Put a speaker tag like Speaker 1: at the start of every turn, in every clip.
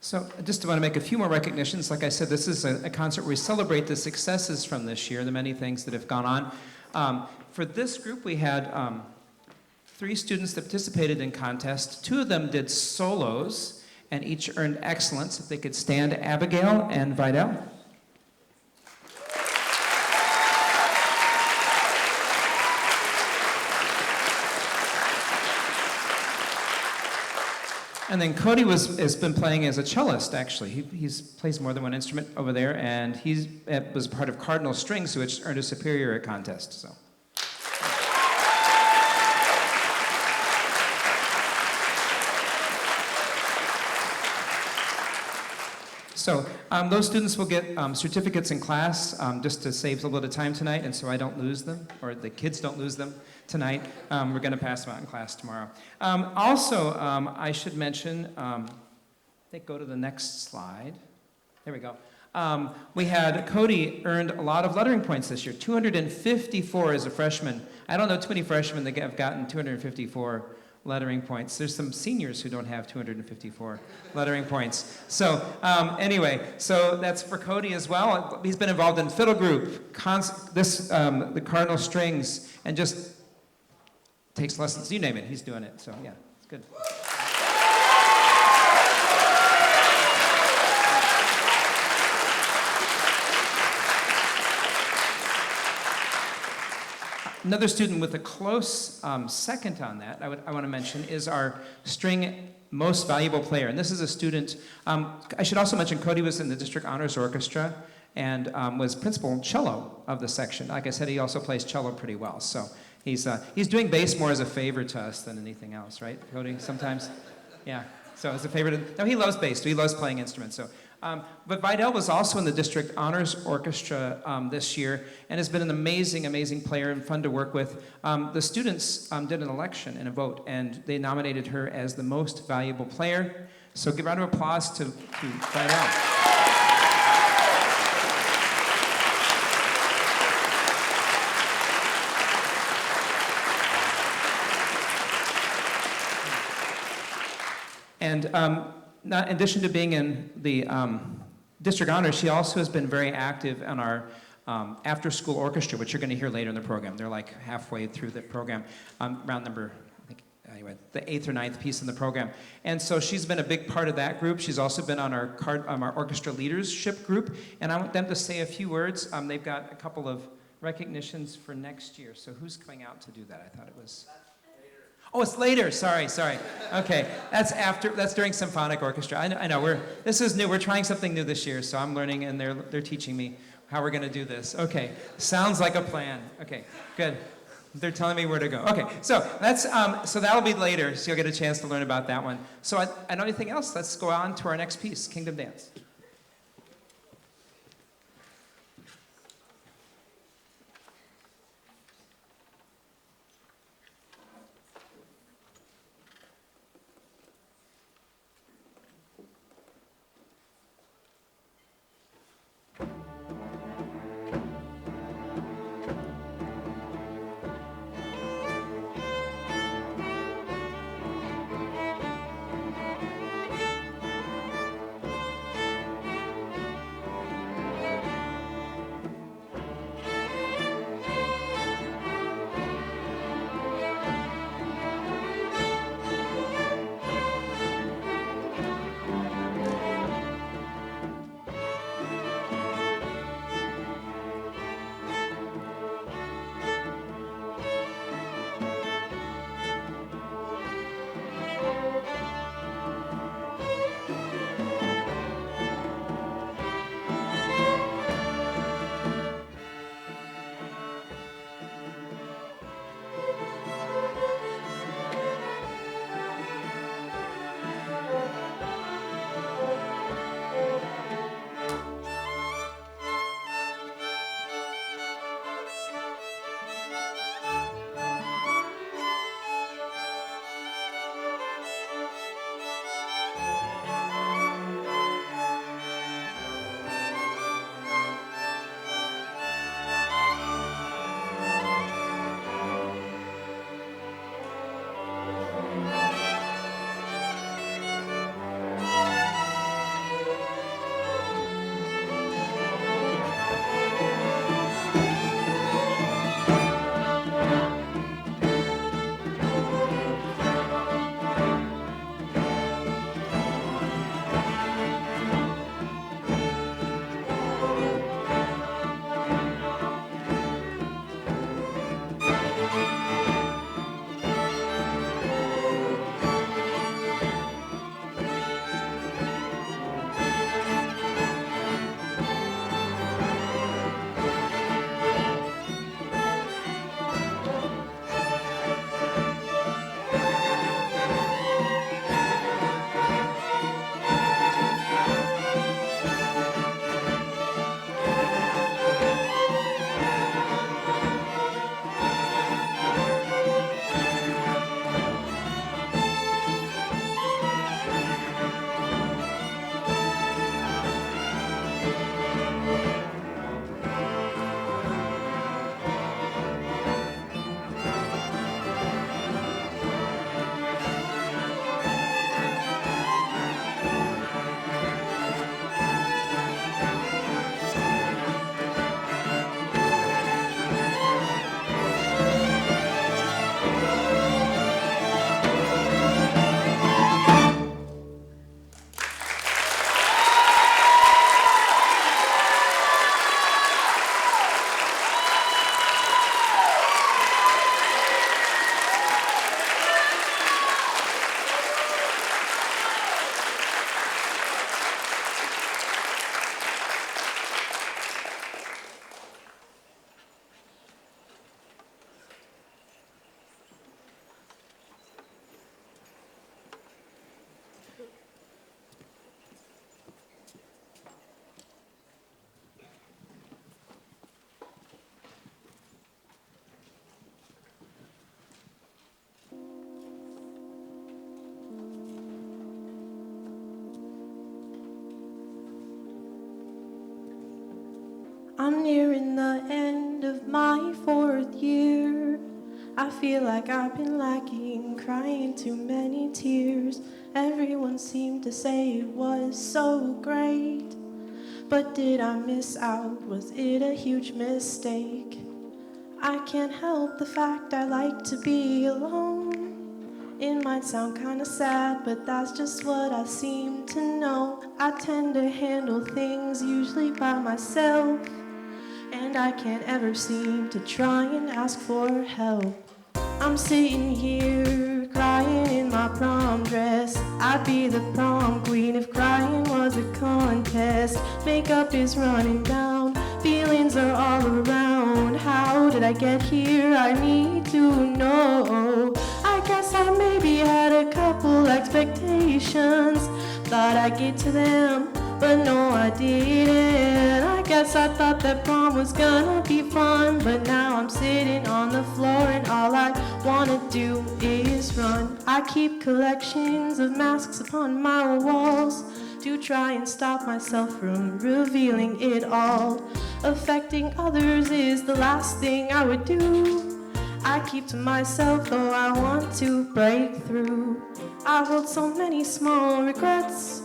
Speaker 1: So I just want to make a few more recognitions. Like I said, this is a concert where we celebrate the successes from this year, the many things that have gone on. For this group, we had 3 students that participated in contests. 2 of them did solos, and each earned excellence. If they could stand, Abigail and Vidal. And then Cody has been playing as a cellist, actually. He plays more than one instrument over there, and he was part of Cardinal Strings, which earned a superior at contest. So those students will get certificates in class just to save a little bit of time tonight, and so I don't lose them, or the kids don't lose them tonight. We're going to pass them out in class tomorrow. Also, I should mention, I think go to the next slide. There we go. We had Cody earned a lot of lettering points this year, 254 as a freshman. I don't know too many freshmen that have gotten 254 lettering points. There's some seniors who don't have 254 lettering points. So anyway, so that's for Cody as well. He's been involved in fiddle group, the Cardinal Strings, and just takes lessons. You name it, he's doing it. So yeah, it's good. Another student with a close second on that, I want to mention, is our string most valuable player. And this is a student, I should also mention Cody was in the District Honors Orchestra and was principal cello of the section. Like I said, he also plays cello pretty well. So he's doing bass more as a favor to us than anything else, right, Cody, sometimes? Yeah, so as a favor to, no, he loves bass, he loves playing instruments. So. But Vidal was also in the District Honors Orchestra this year and has been an amazing, amazing player and fun to work with. The students did an election and a vote, and they nominated her as the most valuable player. So give a round of applause to Vidal. And in addition to being in the District Honors, she also has been very active in our after-school orchestra, which you're going to hear later in the program. They're like halfway through the program, round number, I think, anyway, the 8th or 9th piece in the program. And so she's been a big part of that group. She's also been on our orchestra leadership group, and I want them to say a few words. They've got a couple of recognitions for next year. So who's coming out to do that? I thought it was... Oh, it's later. Sorry. Okay, that's during symphonic orchestra. I know. This is new. We're trying something new this year, so I'm learning, and they're teaching me how we're going to do this. Okay, sounds like a plan. Okay, good. They're telling me where to go. Okay, so that's so that'll be later, so you'll get a chance to learn about that one. So I don't know anything else. Let's go on to our next piece, Kingdom Dance.
Speaker 2: I'm nearing the end of my 4th year. I feel like I've been lacking, crying too many tears. Everyone seemed to say it was so great. But did I miss out? Was it a huge mistake? I can't help the fact I like to be alone. It might sound kinda sad, but that's just what I seem to know. I tend to handle things usually by myself, and I can't ever seem to try and ask for help. I'm sitting here crying in my prom dress. I'd be the prom queen if crying was a contest. Makeup is running down, feelings are all around. How did I get here? I need to know. I guess I maybe had a couple expectations. Thought I'd get to them, but no I didn't. I guess I thought that prom was gonna be fun, but now I'm sitting on the floor and all I wanna do is run. I keep collections of masks upon my walls to try and stop myself from revealing it all. Affecting others is the last thing I would do. I keep to myself though I want to break through. I hold so many small regrets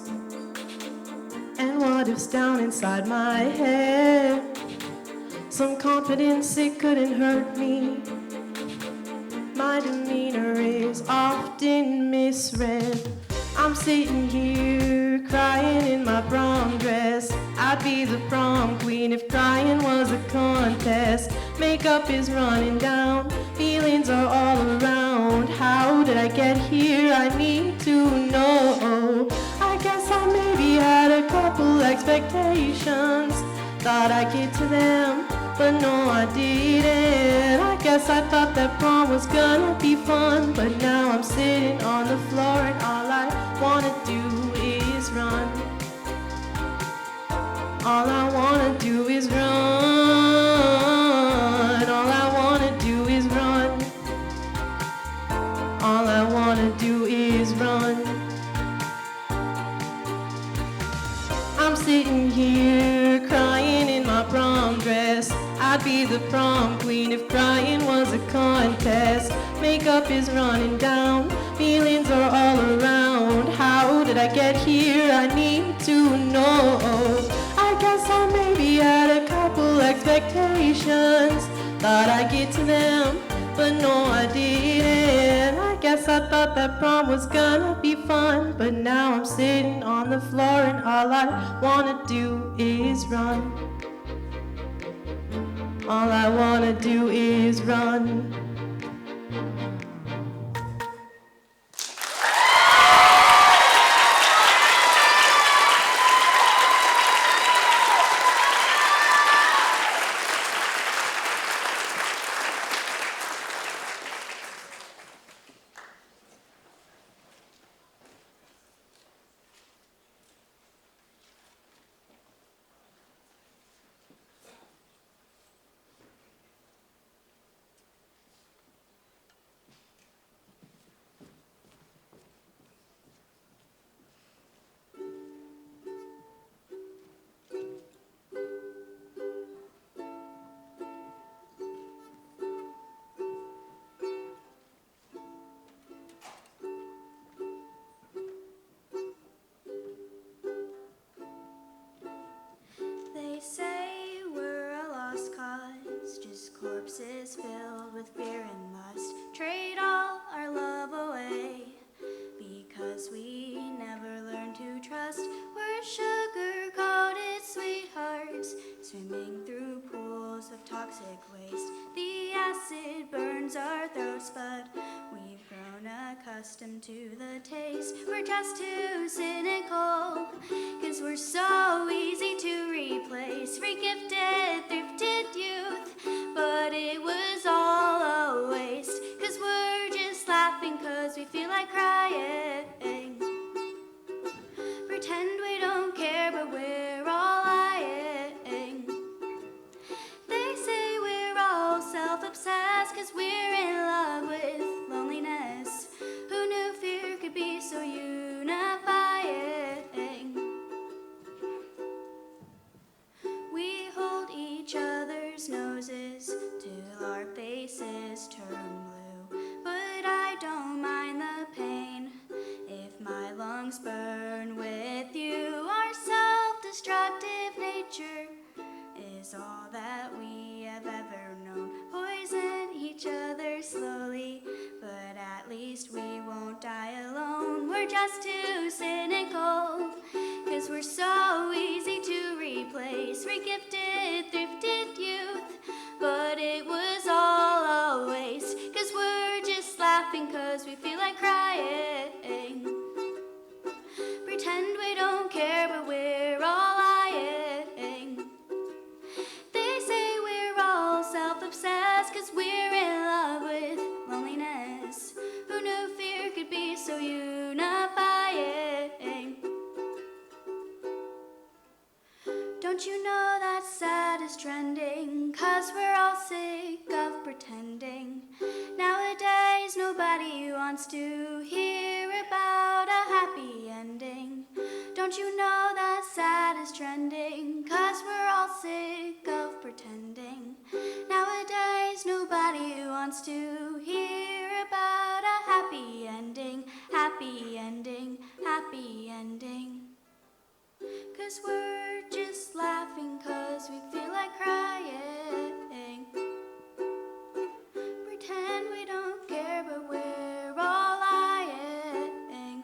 Speaker 2: and what ifs down inside my head. Some confidence, it couldn't hurt me. My demeanor is often misread. I'm sitting here crying in my prom dress. I'd be the prom queen if crying was a contest. Makeup is running down, feelings are all around. How did I get here? I need to know. I guess I maybe had a couple expectations. Thought I'd get to them, but no I didn't. I guess I thought that prom was gonna be fun, but now I'm sitting on the floor and all I wanna do is run. All I wanna do is run. All I wanna do is run. All I wanna do is run. I'm sitting here crying in my prom dress. I'd be the prom queen if crying was a contest. Makeup is running down, feelings are all around. How did I get here? I need to know. I guess I maybe had a couple expectations. Thought I'd get to them, but no I didn't. I guess I thought that prom was gonna be fun, but now I'm sitting on the floor and all I wanna do is run. All I wanna do is run.
Speaker 3: They say we're a lost cause, just corpses filled with fear and lust. Trade all our love away, because we never learned to trust. We're sugar-coated sweethearts, swimming through pools of toxic waste. The acid burns our throats, but we've grown accustomed to the taste. We're just too cynical, 'cause we're so easy to replace. Re-gifted, thrifted youth, but it was all a waste. 'Cause we're just laughing 'cause we feel like crying. Pretend we don't care, but we're all lying. They say we're all self-obsessed 'cause we're in love with loneliness. Who knew fear could be so unifying? We hold each this turn blue. But I don't mind the pain if my lungs burn with you. Our self-destructive nature is all that we have ever known. Poison each other slowly, but at least we won't die alone. We're just too cynical, 'cause we're so easy to replace. Regifted, thrifted youth, but it was all a waste. 'Cause we're just laughing 'cause we feel like crying. Pretend we don't care, but we're all lying. They say we're all self-obsessed 'cause we're in love with loneliness. Who knew fear could be so unifying? Don't you know that sad is trending? 'Cause we're all sick of pretending. Nowadays nobody wants to hear about a happy ending. Don't you know that sad is trending? 'Cause we're all sick of pretending. Nowadays nobody wants to hear about a happy ending, happy ending, happy ending. 'Cause we're just laughing 'cause we feel like crying. Pretend we don't care, but we're all lying.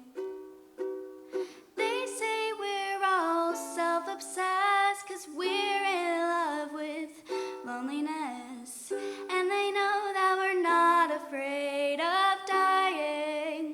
Speaker 3: They say we're all self-obsessed 'cause we're in love with loneliness. And they know that we're not afraid of dying.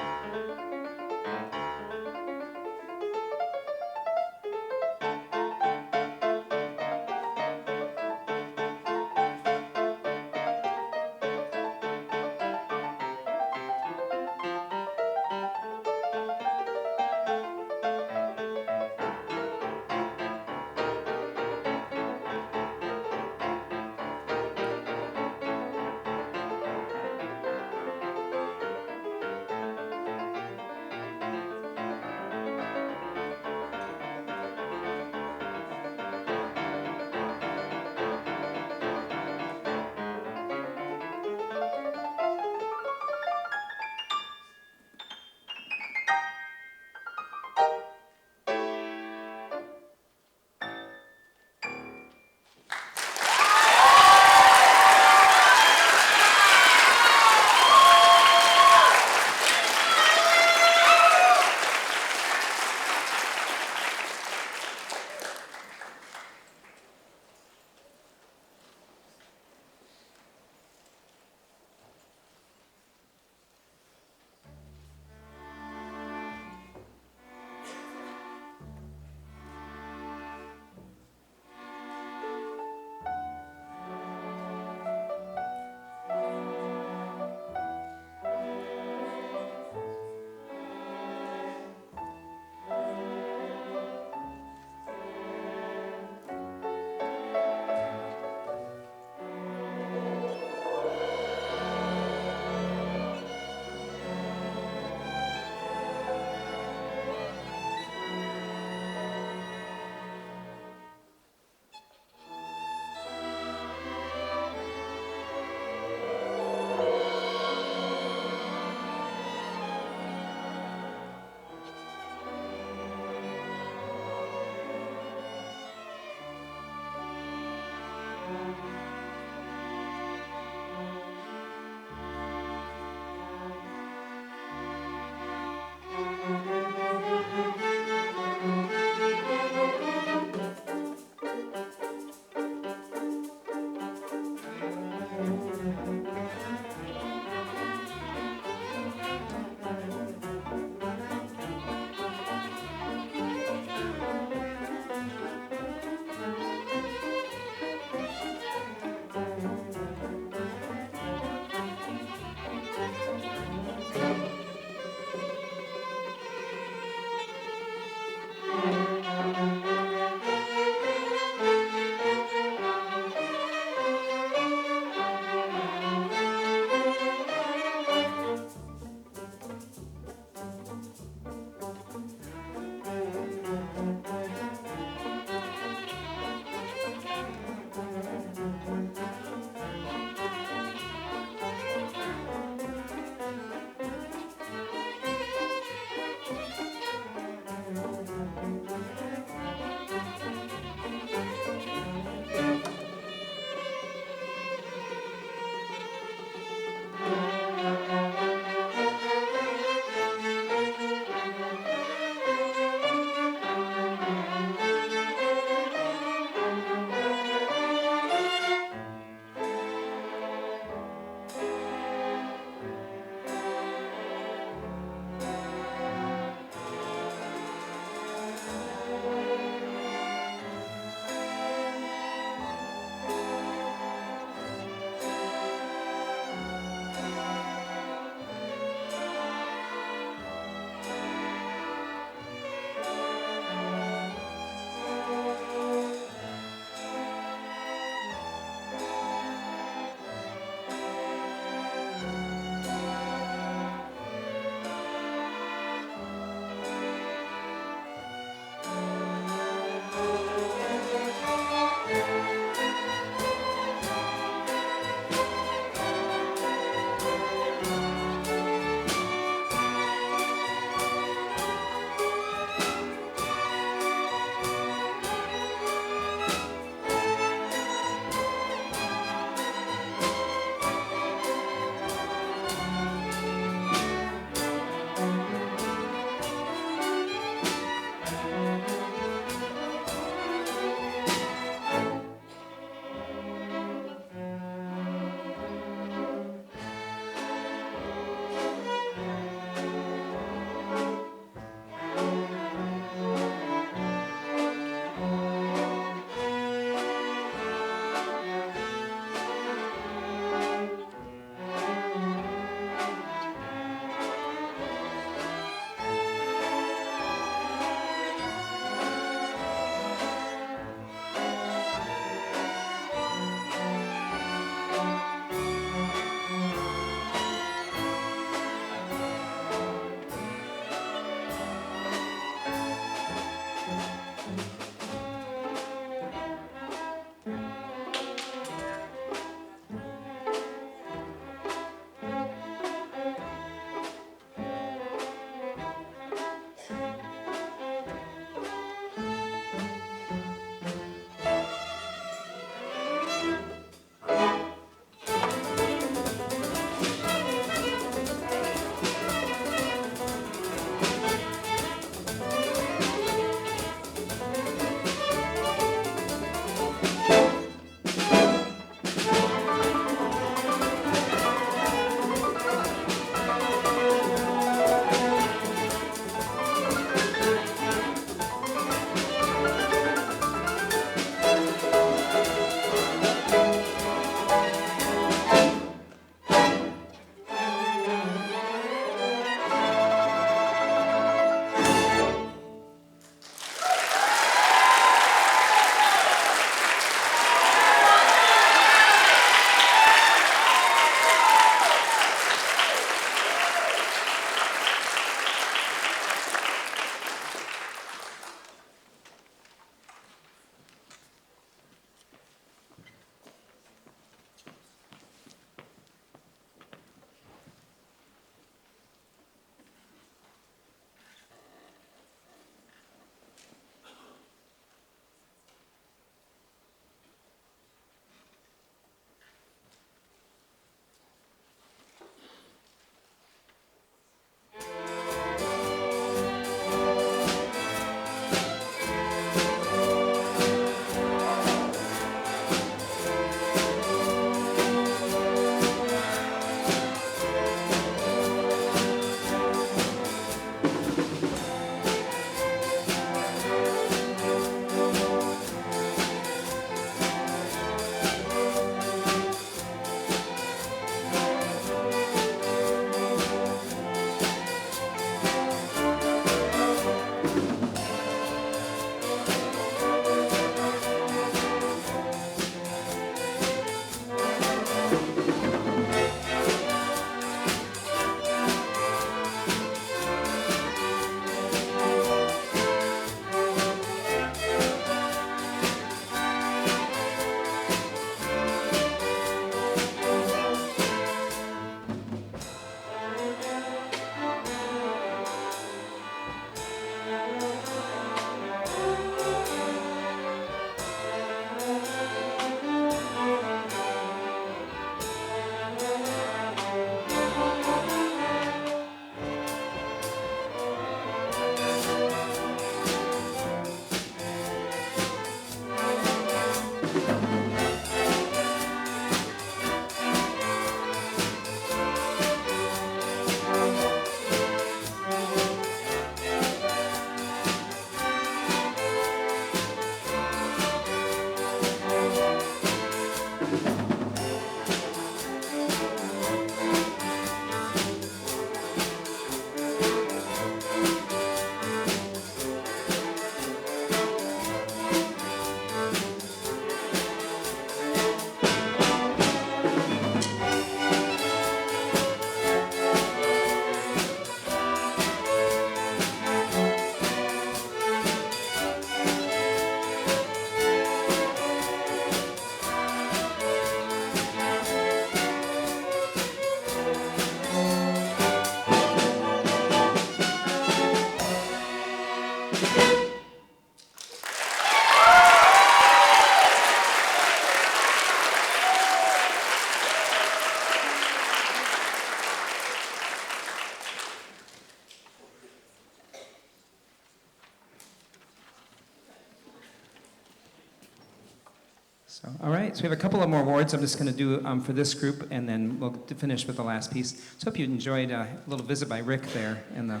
Speaker 1: So, all right, so we have a couple of more awards I'm just going to do for this group, and then we'll finish with the last piece. So hope you enjoyed a little visit by Rick there in the,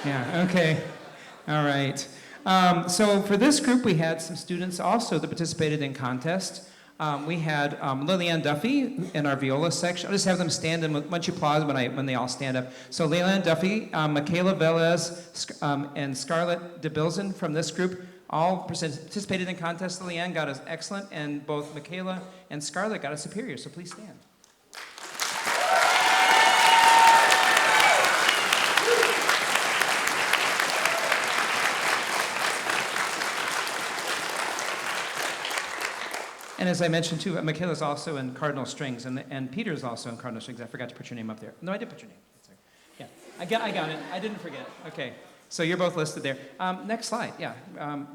Speaker 1: yeah, okay, all right. So for this group, we had some students also that participated in contest. We had Lillian Duffy in our viola section. I'll just have them stand, and once you applause when they all stand up. So Lillian Duffy, Michaela Velez, and Scarlett DeBilzen from this group all participated in contest. Lillian got us excellent, and both Michaela and Scarlett got a superior, so please stand. And as I mentioned too, Michaela's also in Cardinal Strings, and Peter's also in Cardinal Strings. I forgot to put your name up there. No, I did put your name. Yeah, I got it. I didn't forget. Okay, so you're both listed there. Next slide. Yeah.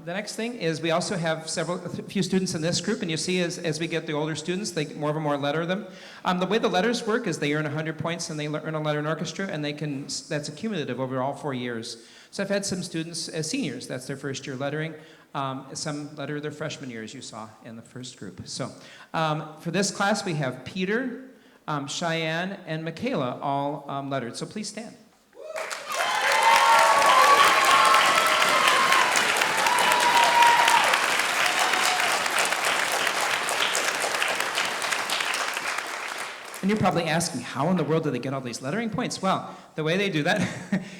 Speaker 1: The next thing is we also have a few students in this group, and you see as we get the older students, they more and more letter them. The way the letters work is they earn 100 points, and they earn a letter in orchestra, and that's accumulative over all 4 years. So I've had some students as seniors. That's their first year lettering. Some letter their freshman year, as you saw in the first group. So for this class, we have Peter, Cheyenne, and Michaela all lettered. So please stand. And you're probably asking, how in the world do they get all these lettering points? Well, the way they do that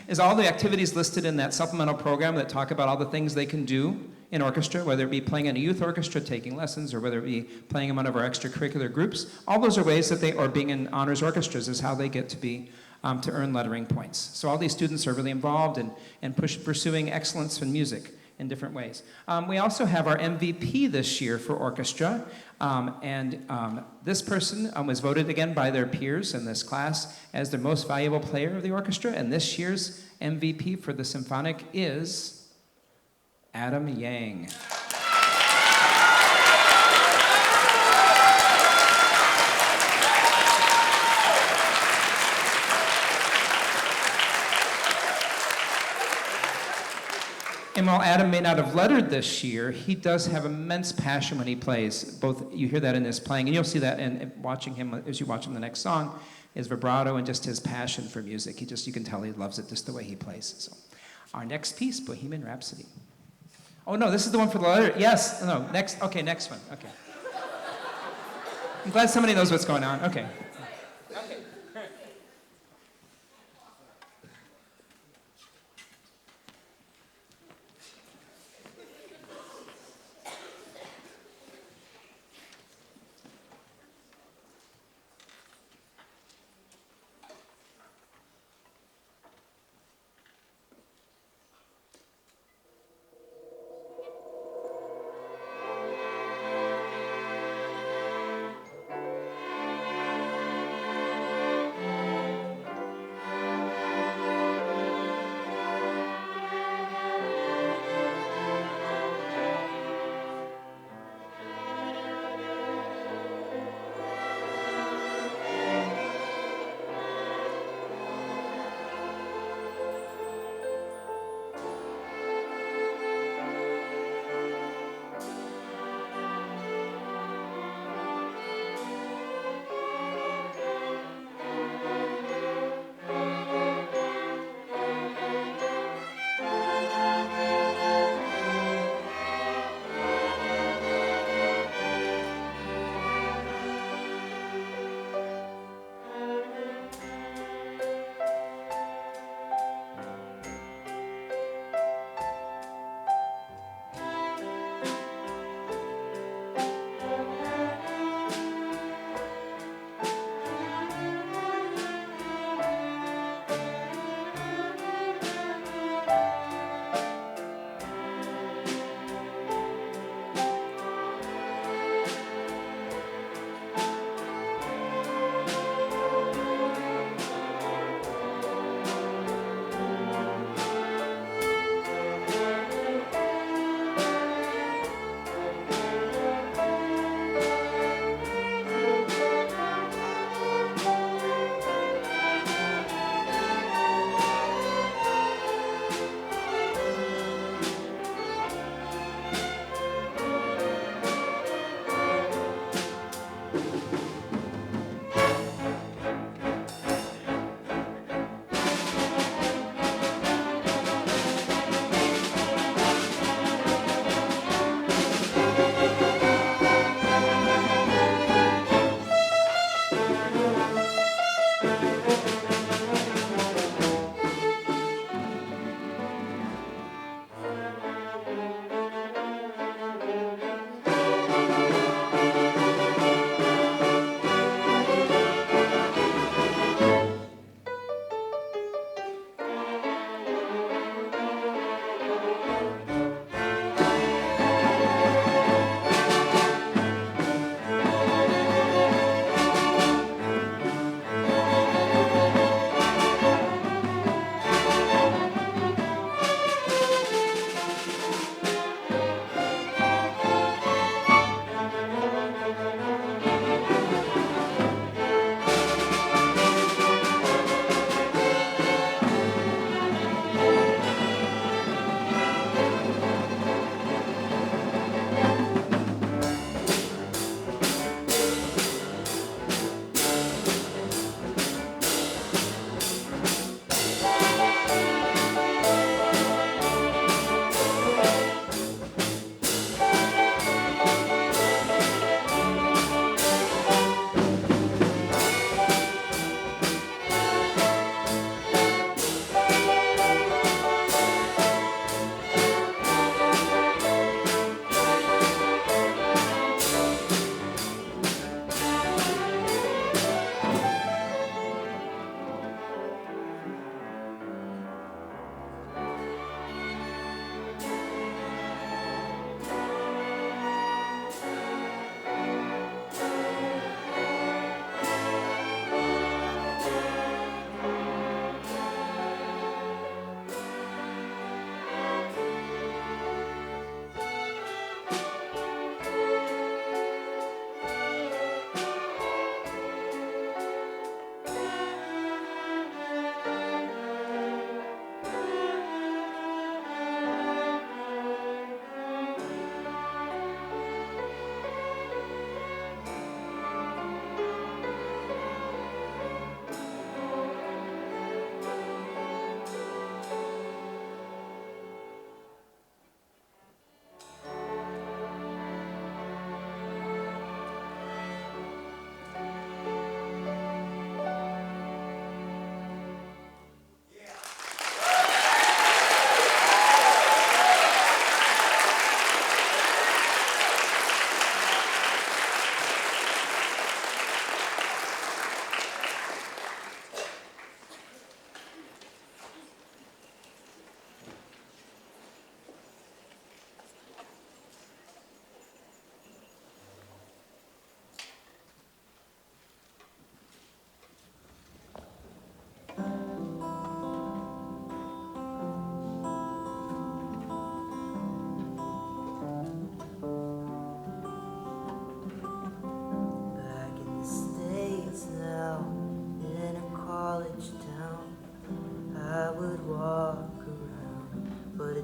Speaker 1: is all the activities listed in that supplemental program that talk about all the things they can do in orchestra, whether it be playing in a youth orchestra, taking lessons, or whether it be playing in one of our extracurricular groups. All those are ways that or being in honors orchestras is how they get to earn lettering points. So all these students are really involved in pursuing excellence in music in different ways. We also have our MVP this year for orchestra, and this person was voted again by their peers in this class as the most valuable player of the orchestra, and this year's MVP for the symphonic is Adam Yang. And while Adam may not have lettered this year, he does have immense passion when he plays. Both you hear that in his playing, and you'll see that in watching him as you watch him the next song, his vibrato and just his passion for music. You can tell he loves it just the way he plays. So, our next piece, Bohemian Rhapsody. Oh no, this is the one for the letter. Yes, no, next one. Okay. I'm glad somebody knows what's going on. Okay.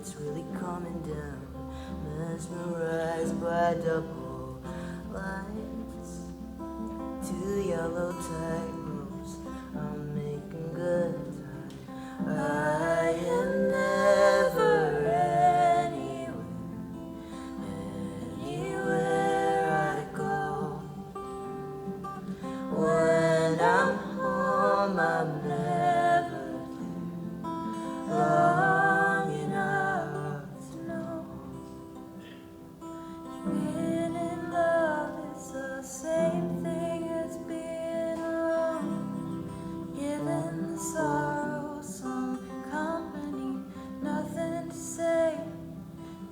Speaker 4: it's really coming down. Mesmerized by double lights, 2 yellow tightropes. I'm making good time. I am never anywhere I go. When I'm home, I'm never long enough to know. Being in love is the same thing as being alone. Giving the sorrow some company, nothing to say.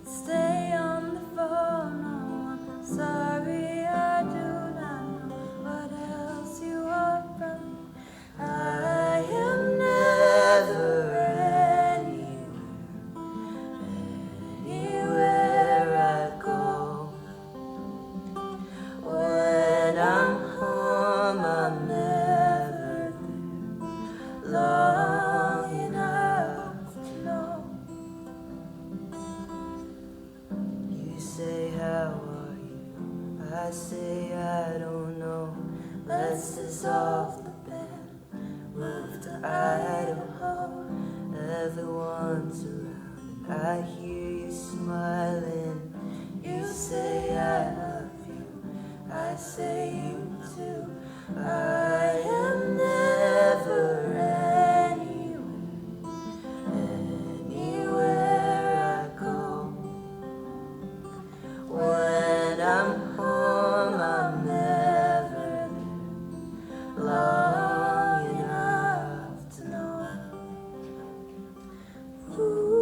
Speaker 4: Stay on the phone. Oh, I'm sorry, I do not know what else you want from me. I am never anywhere I go. When I'm home, I'm never there long enough to know. You say, how are you? I say, I don't know. Let's dissolve the band, move to Idaho. Everyone's around and I hear you smiling. You say, I love you. I say, you too. I am never anywhere I go. When I'm home, I'm never there long enough to know. Ooh.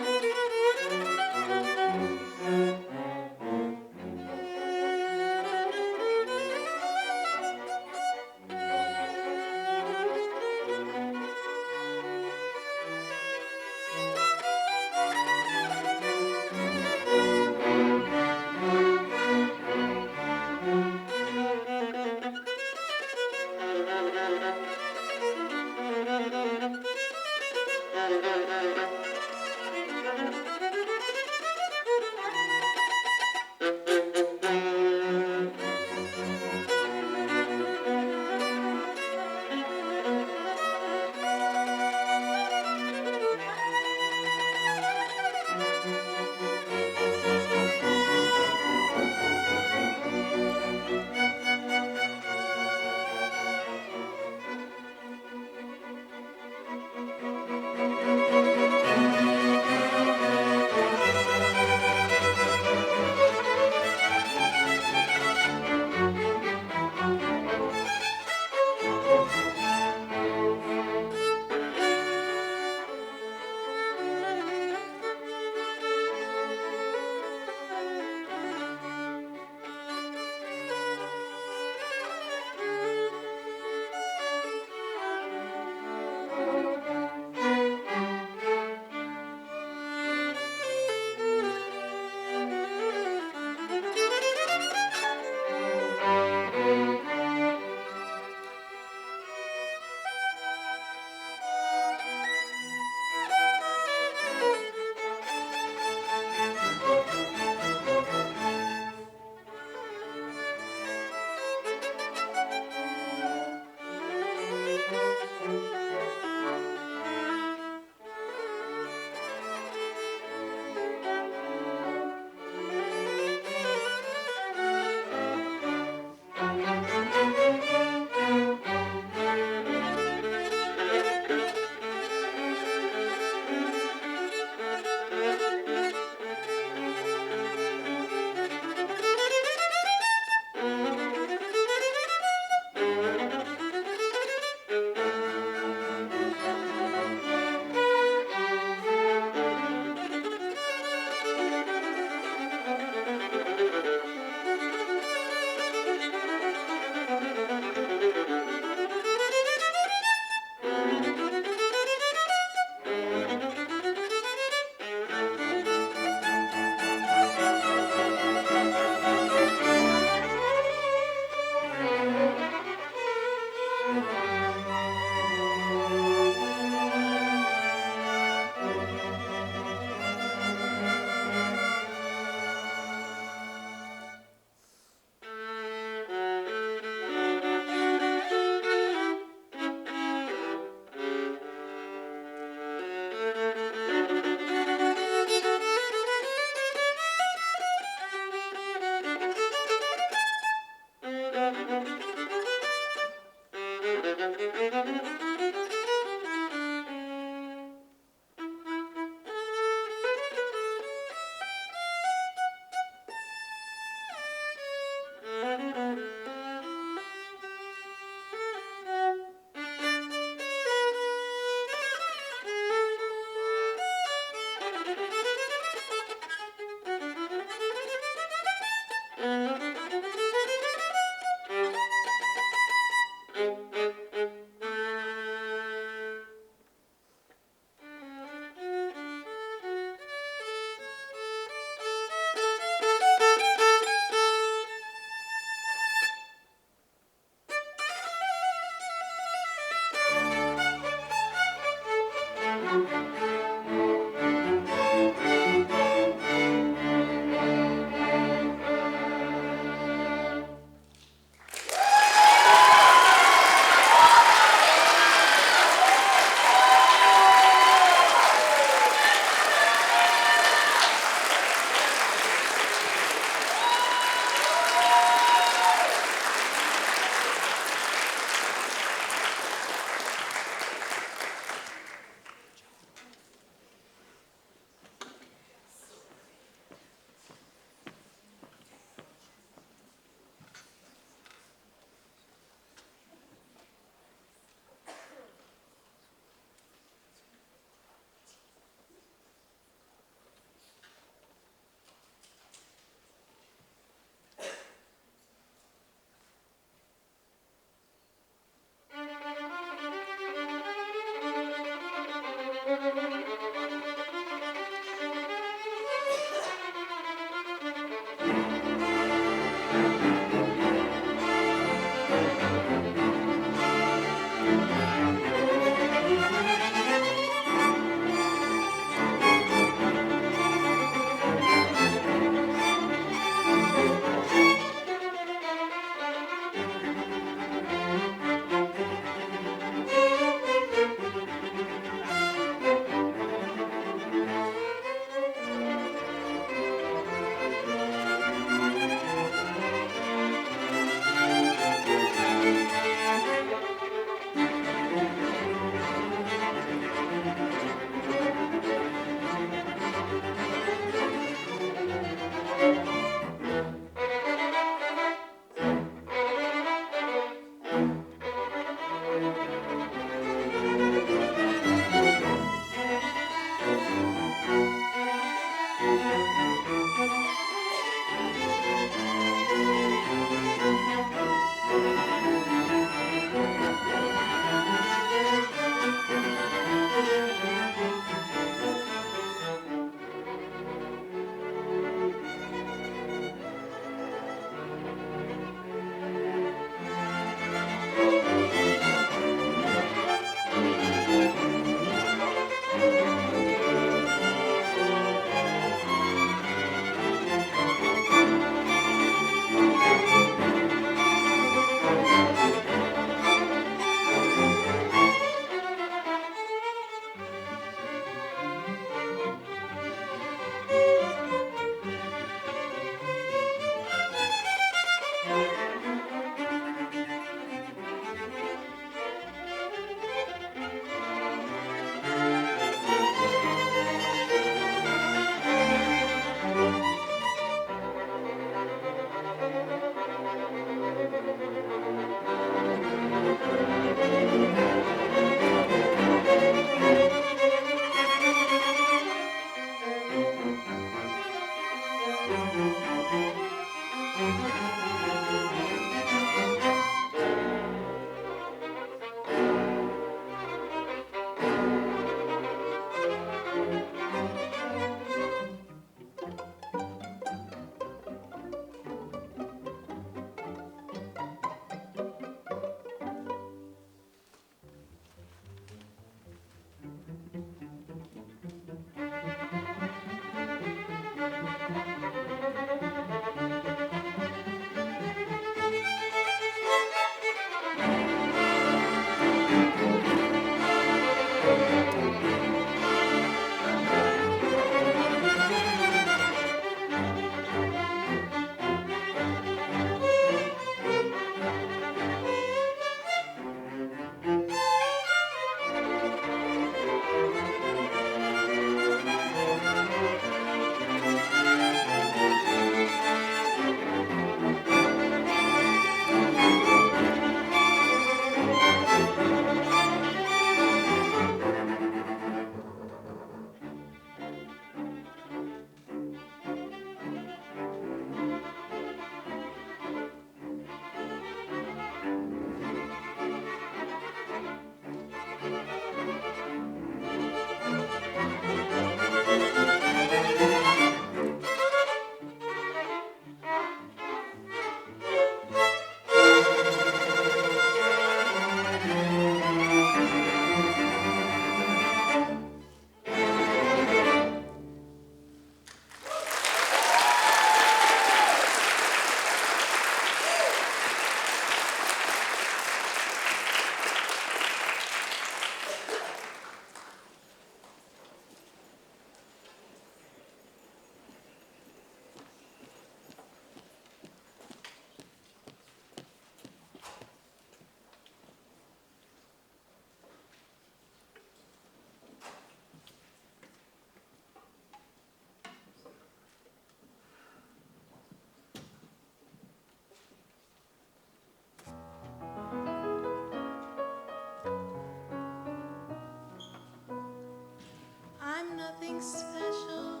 Speaker 2: special.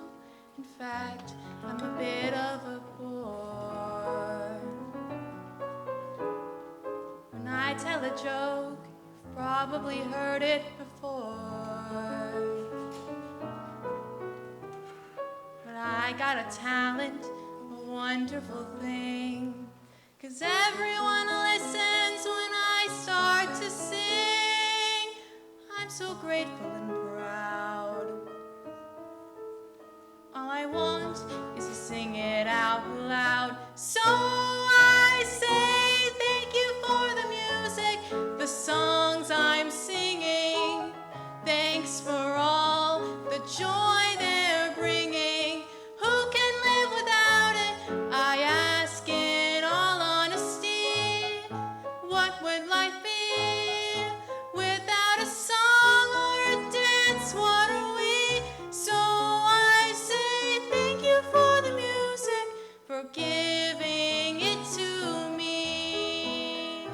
Speaker 2: In fact, I'm a bit of a bore. When I tell a joke, you've probably heard it before. But I got a talent, a wonderful thing. 'Cause everyone listens when I start to sing. I'm so grateful and proud. All I want is to sing it out loud. So I say thank you for the music, the songs I'm singing. Thanks for all the joy they're bringing. Who can live without it? I ask in all honesty. What would life be without a song or a dance? What are we? So I say thank you for the music, for giving it to me.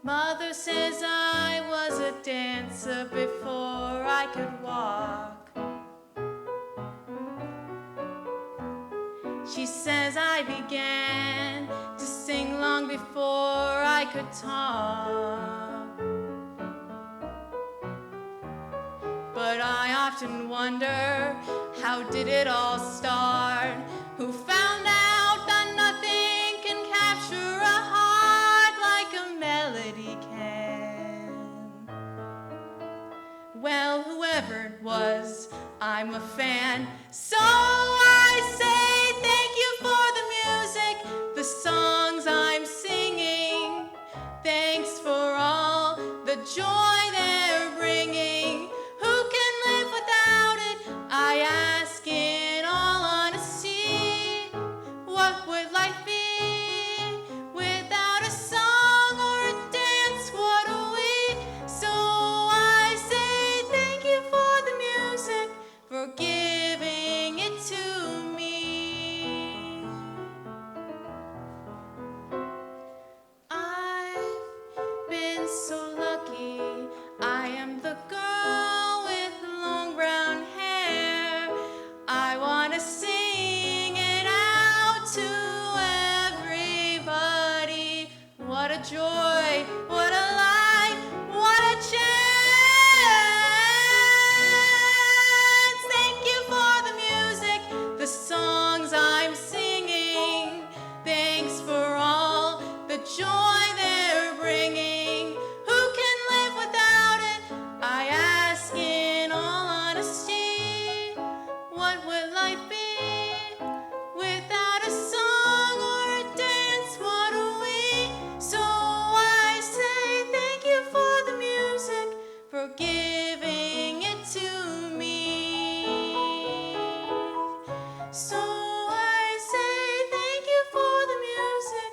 Speaker 2: Mother says I was a dancer before I could walk. She says I began to sing long before I could talk. But I often wonder, how did it all start? Who found out that nothing can capture a heart like a melody can? Well, whoever it was, I'm a fan. So I say thank you for the music, the songs I'm singing. Thanks for all the joy they're bringing. Who can live without it? I ask in all honesty. What would life be without a song or a dance? What are we? So I say thank you for the music, for giving it to me. I've been so lucky. I am the girl with the long brown hair. I want to sing it out to everybody. What a joy, what a life, what a chance. Thank you for the music, the songs I'm singing. Thanks for all the joy they're bringing. Who can live without it? I ask in all honesty. What would life be without a song or a dance? What are we? So I say thank you for the music, for giving it to me. So I say thank you for the music,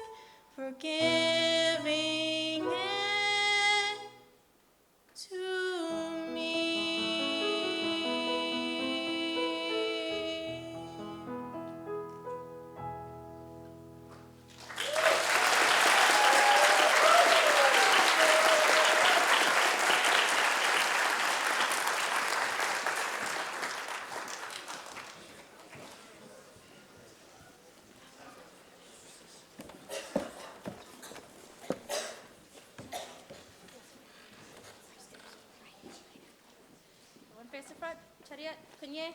Speaker 2: for giving it to me.
Speaker 5: One face the front, chariot, kunye.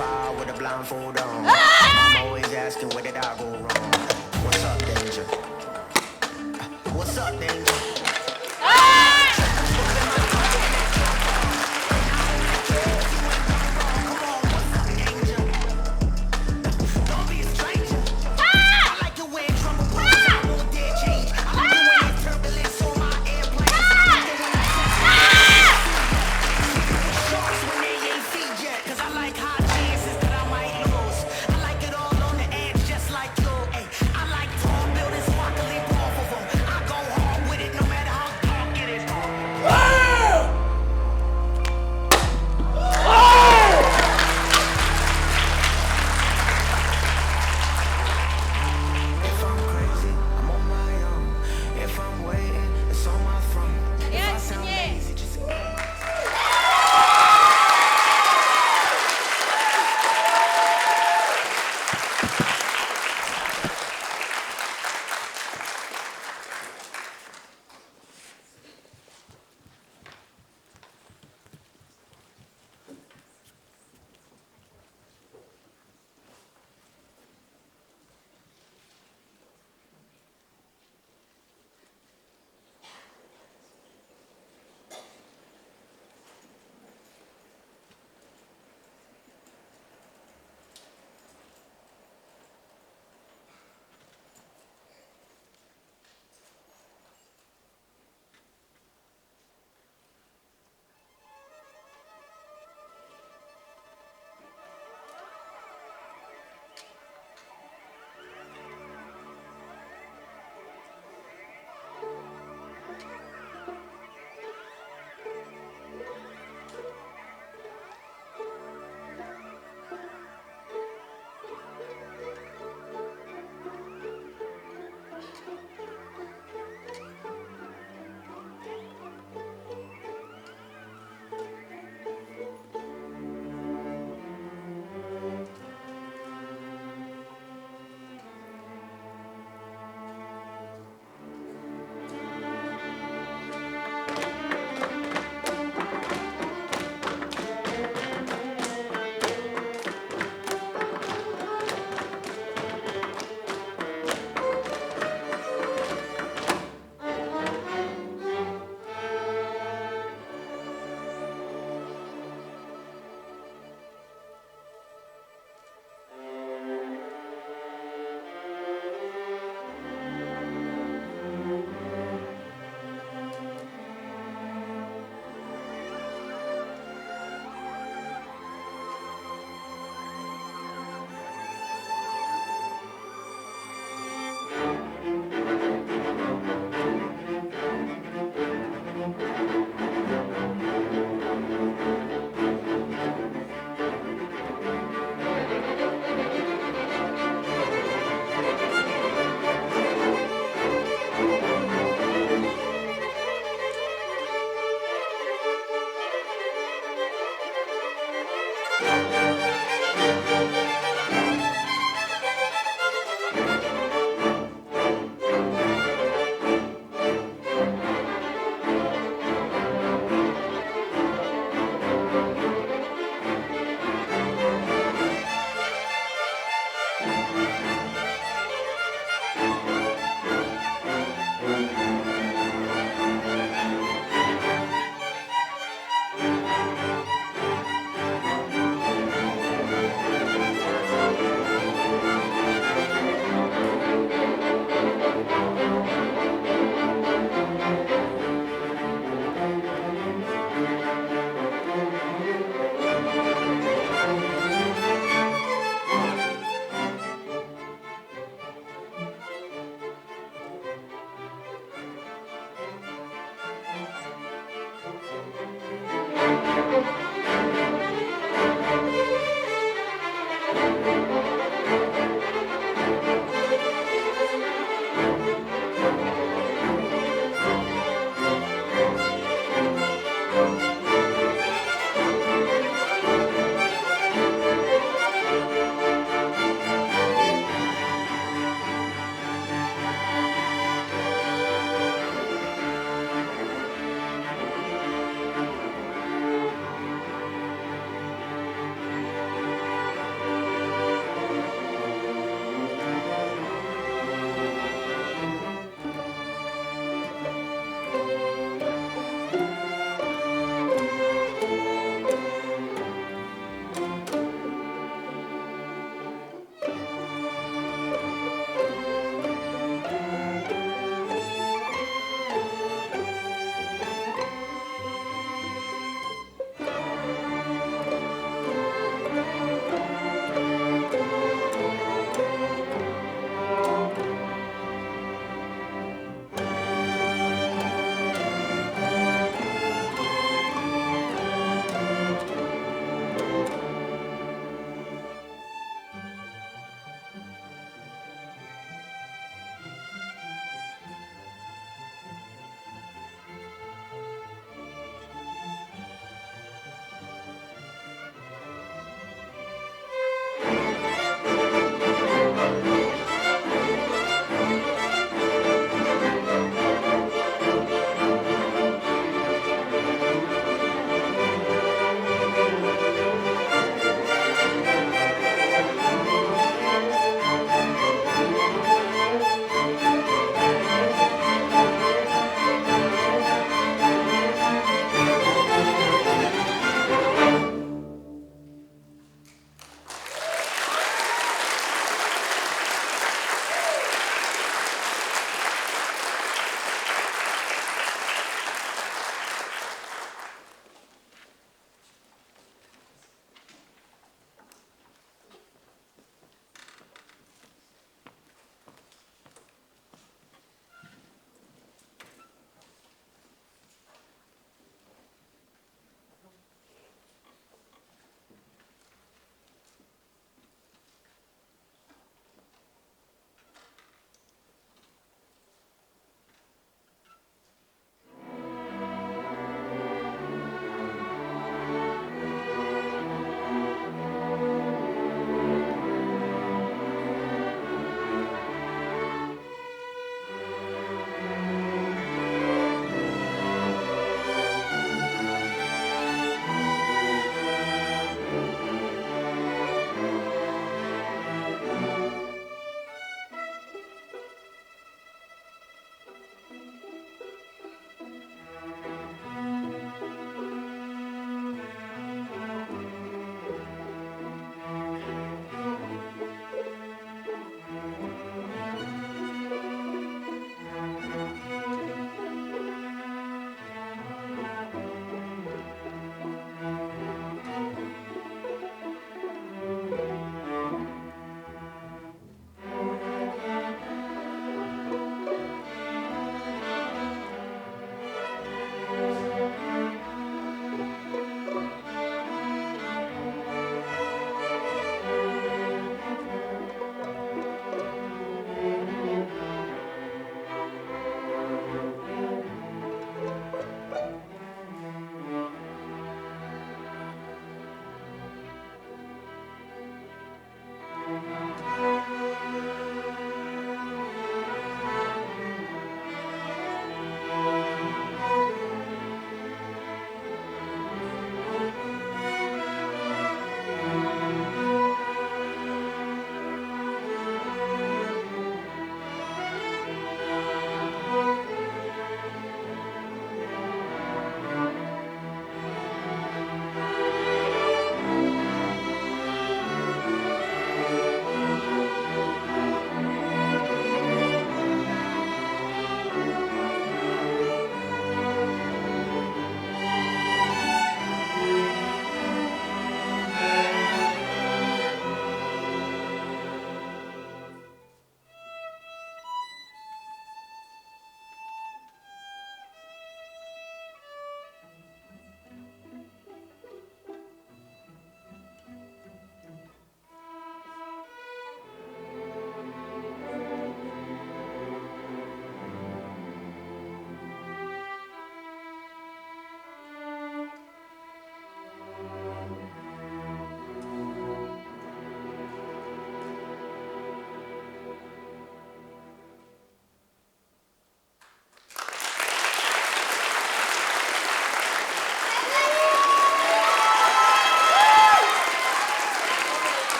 Speaker 6: car with a blindfold on. I'm always asking where did I go wrong. What's up, danger? What's up, danger? With it, no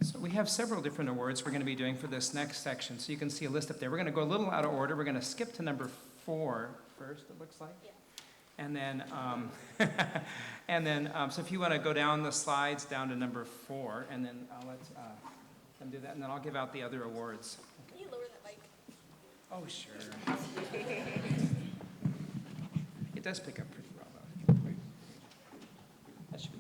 Speaker 1: So we have several different awards we're going to be doing for this next section. So you can see a list up there. We're going to go a little out of order. We're going to skip to number 4 first, it looks like.
Speaker 5: Yeah.
Speaker 1: And then, so if you want to go down the slides down to number 4, and then I'll let them do that, and then I'll give out the other awards.
Speaker 5: Can you lower that mic?
Speaker 1: Oh, sure. It does pick up pretty well, though. That should be.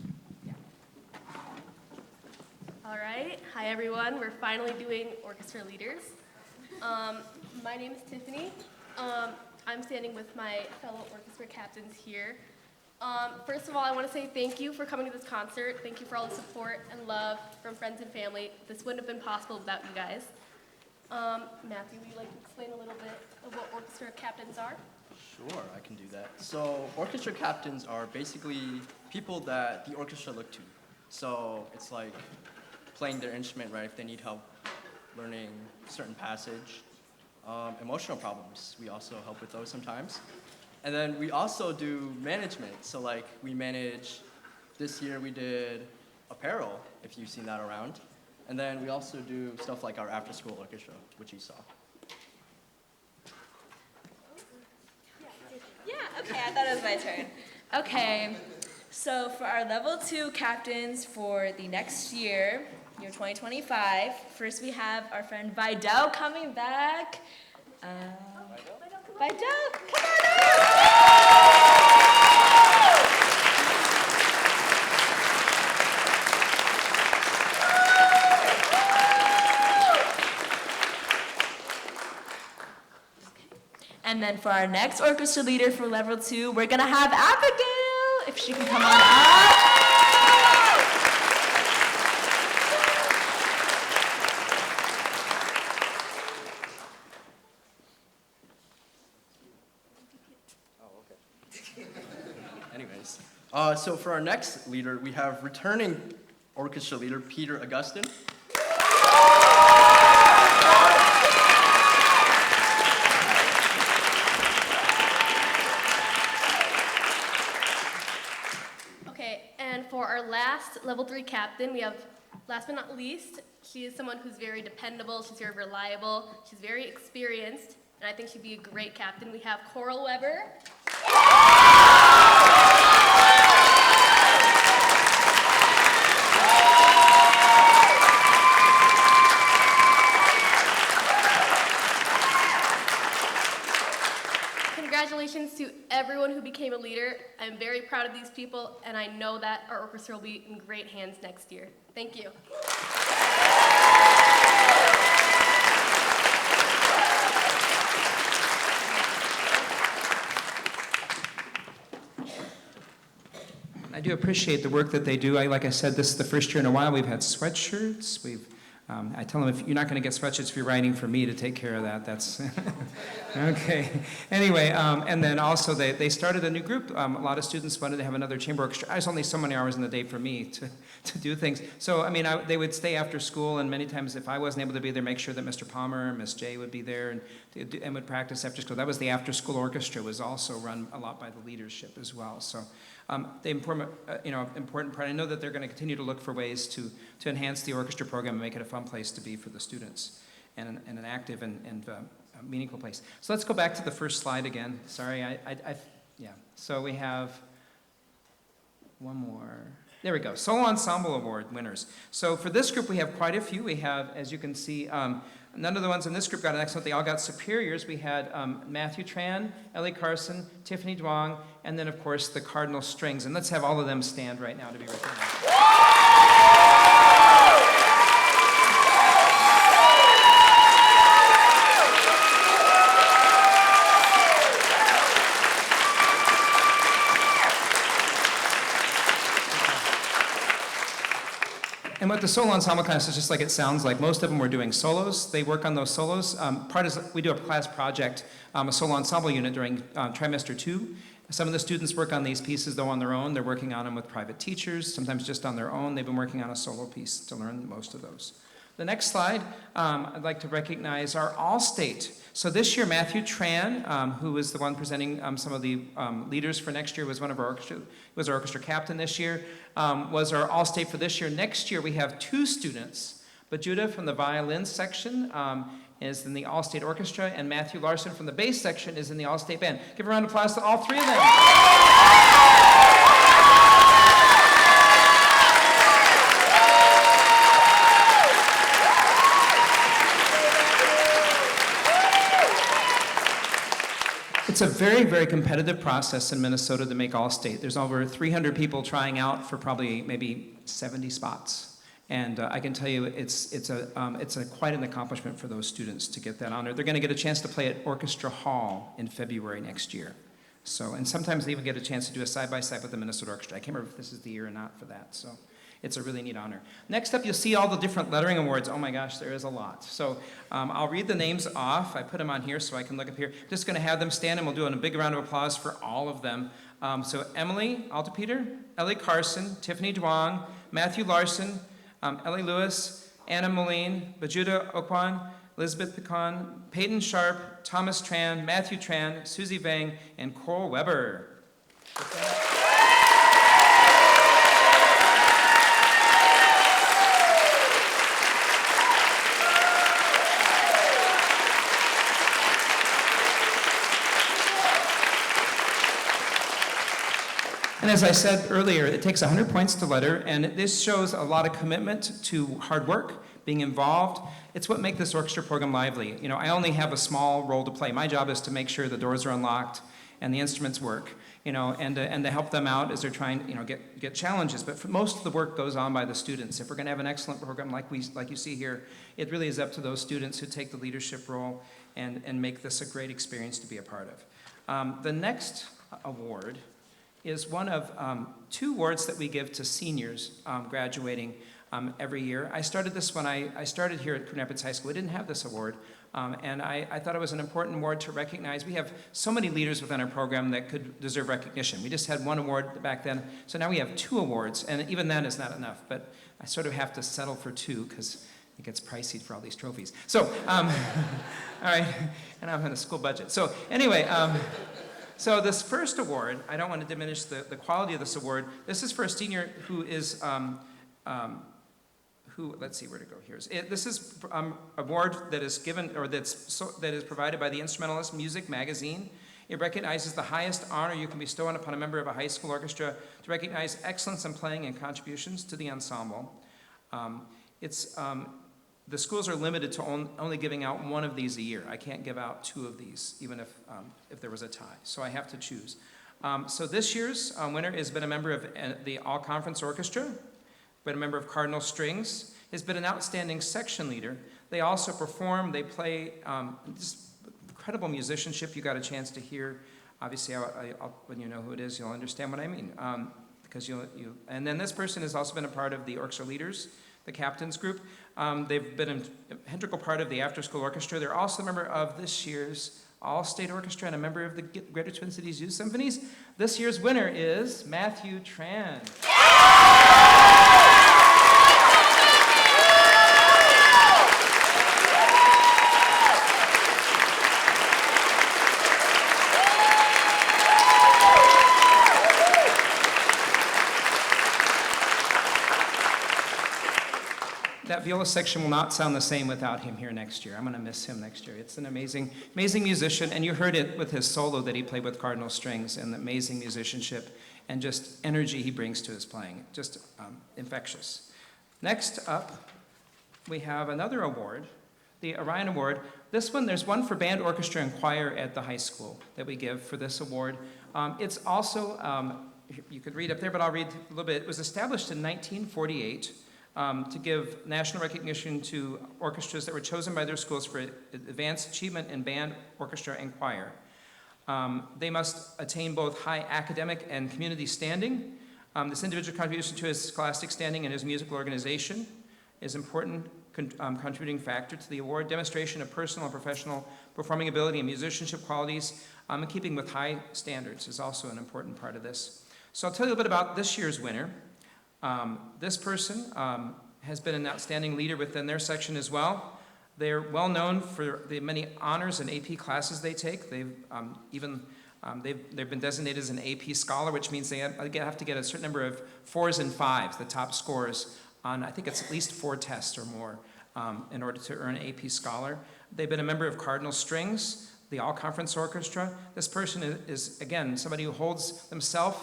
Speaker 7: All right. Hi, everyone. We're finally doing orchestra leaders. My name is Tiffany. I'm standing with my fellow orchestra captains here. First of all, I want to say thank you for coming to this concert. Thank you for all the support and love from friends and family. This wouldn't have been possible without you guys. Matthew, would you like to explain a little bit of what orchestra captains are?
Speaker 8: Sure, I can do that. So orchestra captains are basically people that the orchestra look to. So it's like playing their instrument, right, if they need help learning a certain passage. Emotional problems, we also help with those sometimes. And then we also do management. So like we manage, this year we did apparel, if you've seen that around. And then we also do stuff like our after-school orchestra, which you saw.
Speaker 9: Yeah, okay, I thought it was my turn. Okay, so for our level 2 captains for the next year 2025, first we have our friend Vidal coming back. Vidal, come on up! And then for our next orchestra leader for level 2, we're gonna have Abigail, if she can come on up.
Speaker 8: Anyways, so for our next leader, we have returning orchestra leader, Peter Augustin.
Speaker 7: Okay, and for our last level 3 captain, we have, last but not least, she is someone who's very dependable, she's very reliable, she's very experienced, and I think she'd be a great captain. We have Coral Weber. Congratulations to everyone who became a leader. I'm very proud of these people, and I know that our orchestra will be in great hands next year. Thank you.
Speaker 1: I do appreciate the work that they do. Like I said, this is the first year in a while we've had sweatshirts. I tell them, if you're not going to get sweatshirts if you're writing for me to take care of that, that's okay. Anyway, and then also they started a new group. A lot of students wanted to have another chamber orchestra. There's only so many hours in the day for me to do things. So, I mean, they would stay after school, and many times if I wasn't able to be there, make sure that Mr. Palmer and Miss J would be there and would practice after school. That was the after-school orchestra, was also run a lot by the leadership as well. So. The important part, I know that they're going to continue to look for ways to enhance the orchestra program and make it a fun place to be for the students and an active and meaningful place. So let's go back to the first slide again. Sorry, yeah. So we have one more. There we go. Solo Ensemble Award winners. So for this group, we have quite a few. We have, as you can see, none of the ones in this group got an excellent. They all got superiors. We had Matthew Tran, Ellie Carson, Tiffany Duong, and then, of course, the Cardinal Strings. And let's have all of them stand right now to be recognized. And what the solo ensemble class is, just like it sounds like, most of them were doing solos. They work on those solos. We do a class project, a solo ensemble unit during trimester 2. Some of the students work on these pieces, though, on their own. They're working on them with private teachers, sometimes just on their own. They've been working on a solo piece to learn most of those. The next slide, I'd like to recognize our All-State. So this year, Matthew Tran, who was the one presenting some of the leaders for next year, was our orchestra captain this year, was our All-State for this year. Next year, we have 2 students Bajuda from the violin section is in the All-State Orchestra, and Matthew Larson from the bass section is in the All-State Band. Give a round of applause to all three of them. It's a very, very competitive process in Minnesota to make All-State. There's over 300 people trying out for probably maybe 70 spots. And I can tell you it's quite an accomplishment for those students to get that honor. They're going to get a chance to play at Orchestra Hall in February next year. So, and sometimes they even get a chance to do a side-by-side with the Minnesota Orchestra. I can't remember if this is the year or not for that. So it's a really neat honor. Next up, you'll see all the different lettering awards. Oh my gosh, there is a lot. So I'll read the names off. I put them on here so I can look up here. Just going to have them stand, and we'll do a big round of applause for all of them. So Emily Altepeter, Ellie Carson, Tiffany Duong, Matthew Larson, Ellie Lewis, Anna Moline, Bajuda Okwan, Elizabeth Pecan, Peyton Sharp, Thomas Tran, Matthew Tran, Susie Vang, and Cole Weber. And as I said earlier, it takes 100 points to letter, and this shows a lot of commitment to hard work, being involved. It's what makes this orchestra program lively. You know, I only have a small role to play. My job is to make sure the doors are unlocked and the instruments work, you know, and to help them out as they're trying, you know, get challenges. But for most of the work goes on by the students. If we're going to have an excellent program like you see here, it really is up to those students who take the leadership role and make this a great experience to be a part of. The next award is one of 2 awards that we give to seniors graduating every year. I started this when I started here at Coon Rapids High School. We didn't have this award, and I thought it was an important award to recognize. We have so many leaders within our program that could deserve recognition. We just had 1 award back then, so now we have 2 awards, and even that is not enough, but I sort of have to settle for 2 because it gets pricey for all these trophies. So, all right, and I'm on a school budget. So anyway, so this first award, I don't want to diminish the quality of this award. This is for a senior who is, let's see where to go here. This is an award that is given, or that is provided by the Instrumentalist Music Magazine. It recognizes the highest honor you can bestow upon a member of a high school orchestra to recognize excellence in playing and contributions to the ensemble. The schools are limited to only giving out 1 of these a year. I can't give out 2 of these, even if there was a tie. So I have to choose. So this year's winner has been a member of the All-Conference Orchestra, been a member of Cardinal Strings, has been an outstanding section leader. They also perform, they play just incredible musicianship you got a chance to hear. Obviously, when you know who it is, you'll understand what I mean. And then this person has also been a part of the Orchestra Leaders, the captains group. They've been an integral part of the after-school orchestra. They're also a member of this year's All-State Orchestra and a member of the Greater Twin Cities Youth Symphonies. This year's winner is Matthew Tran. That viola section will not sound the same without him here next year. I'm going to miss him next year. It's an amazing, amazing musician, and you heard it with his solo that he played with Cardinal Strings, and the amazing musicianship and just energy he brings to his playing. Just infectious. Next up, we have another award, the Orion Award. This one, there's one for band, orchestra, and choir at the high school that we give for this award. It's also, you could read up there, but I'll read a little bit. It was established in 1948. To give national recognition to orchestras that were chosen by their schools for advanced achievement in band, orchestra, and choir. They must attain both high academic and community standing. This individual contribution to his scholastic standing and his musical organization is an important contributing factor to the award. Demonstration of personal and professional performing ability and musicianship qualities in keeping with high standards is also an important part of this. So I'll tell you a bit about this year's winner. This person has been an outstanding leader within their section as well. They're well known for the many honors and AP classes they take. They've been designated as an AP scholar, which means they have to get a certain number of 4s and 5s, the top scores on, I think it's at least 4 tests or more in order to earn AP Scholar. They've been a member of Cardinal Strings, the All-Conference Orchestra. This person is, again, somebody who holds themselves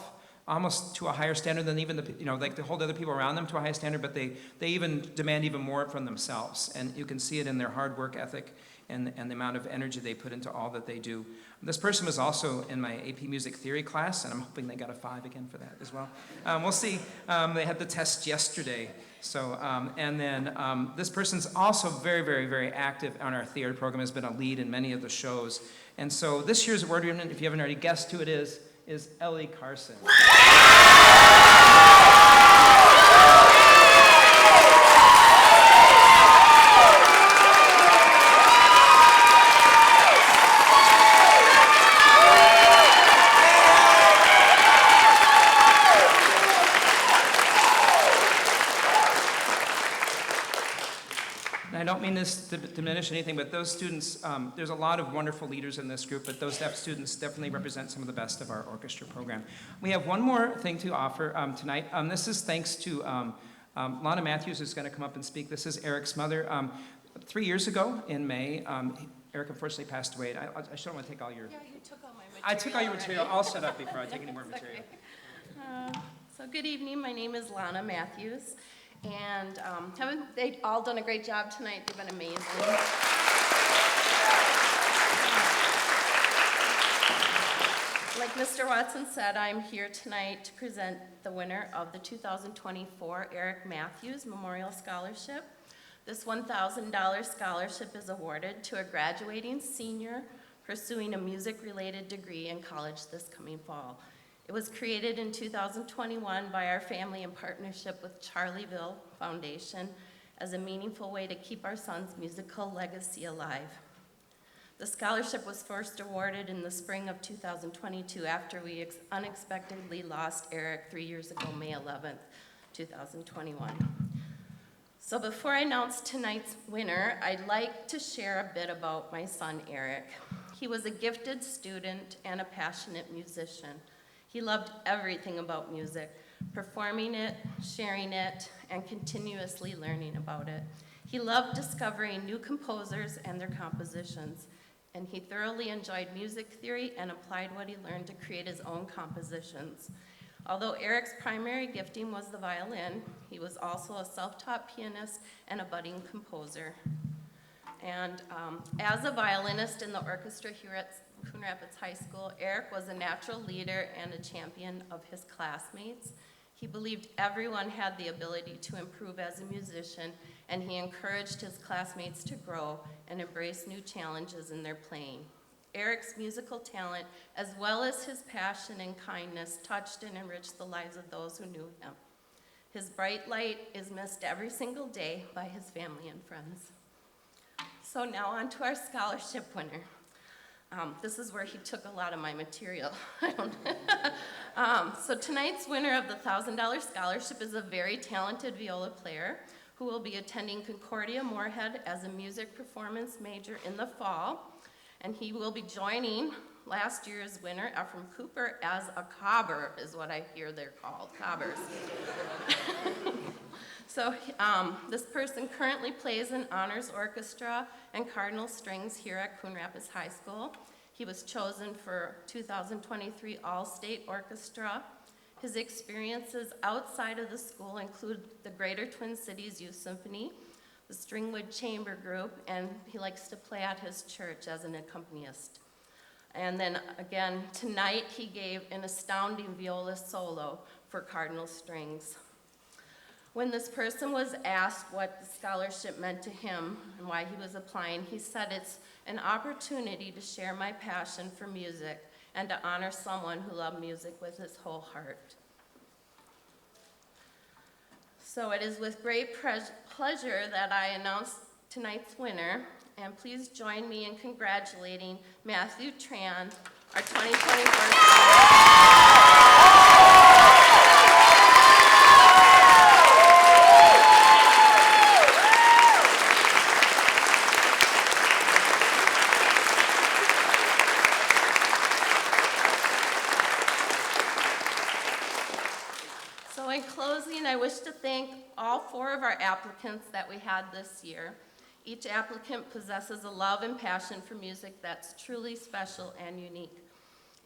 Speaker 1: almost to a higher standard than even like they hold other people around them to a high standard, but they even demand even more from themselves. And you can see it in their hard work ethic and the amount of energy they put into all that they do. This person was also in my AP Music Theory class, and I'm hoping they got a 5 again for that as well. We'll see. They had the test yesterday. So, and then this person's also very, very, very active on our theater program, has been a lead in many of the shows. And so this year's award winner, if you haven't already guessed who it is Ellie Carson. I don't mean this to diminish anything, but those students, there's a lot of wonderful leaders in this group, but those deaf students definitely represent some of the best of our orchestra program. We have one more thing to offer tonight. This is thanks to Lana Matthews, who's going to come up and speak. This is Eric's mother. 3 years ago in May, Eric unfortunately passed away. I just don't want to take all your...
Speaker 10: Yeah, you took all my material.
Speaker 1: I took all your material. I'll shut up before I take any more material.
Speaker 10: So good evening, my name is Lana Matthews, and haven't they all done a great job tonight? They've been amazing. Like Mr. Watson said, I'm here tonight to present the winner of the 2024 Eric Matthews Memorial Scholarship. This $1,000 scholarship is awarded to a graduating senior pursuing a music-related degree in college this coming fall. It was created in 2021 by our family in partnership with Charlieville Foundation as a meaningful way to keep our son's musical legacy alive. The scholarship was first awarded in the spring of 2022 after we unexpectedly lost Eric 3 years ago, May 11th, 2021. So before I announce tonight's winner, I'd like to share a bit about my son, Eric. He was a gifted student and a passionate musician. He loved everything about music, performing it, sharing it, and continuously learning about it. He loved discovering new composers and their compositions, and he thoroughly enjoyed music theory and applied what he learned to create his own compositions. Although Eric's primary gifting was the violin, he was also a self-taught pianist and a budding composer. And as a violinist in the orchestra here at Coon Rapids High School, Eric was a natural leader and a champion of his classmates. He believed everyone had the ability to improve as a musician, and he encouraged his classmates to grow and embrace new challenges in their playing. Eric's musical talent, as well as his passion and kindness, touched and enriched the lives of those who knew him. His bright light is missed every single day by his family and friends. So now on to our scholarship winner. This is where he took a lot of my material. So tonight's winner of the $1,000 scholarship is a very talented viola player who will be attending Concordia Moorhead as a music performance major in the fall. And he will be joining last year's winner, Ephraim Cooper, as a cobber, is what I hear they're called, cobbers. So this person currently plays in honors orchestra and cardinal strings here at Coon Rapids High School. He was chosen for 2023 All-State Orchestra. His experiences outside of the school include the Greater Twin Cities Youth Symphony, the Stringwood Chamber Group, and he likes to play at his church as an accompanist. And then again, tonight he gave an astounding viola solo for cardinal strings. When this person was asked what the scholarship meant to him and why he was applying, he said, "It's an opportunity to share my passion for music and to honor someone who loved music with his whole heart." So it is with great pleasure that I announce tonight's winner, and please join me in congratulating Matthew Tran, our 2024 closing, I wish to thank all 4 of our applicants that we had this year. Each applicant possesses a love and passion for music that's truly special and unique.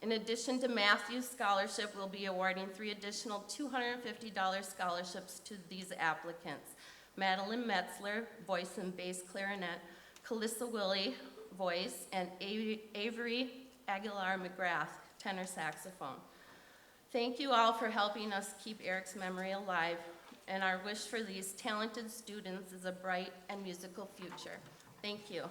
Speaker 10: In addition to Matthew's scholarship, we'll be awarding 3 additional $250 scholarships to these applicants. Madeline Metzler, voice and bass clarinet, Calissa Willie, voice, and Avery Aguilar McGrath, tenor saxophone. Thank you all for helping us keep Eric's memory alive, and our wish for these talented students is a bright and musical future. Thank you.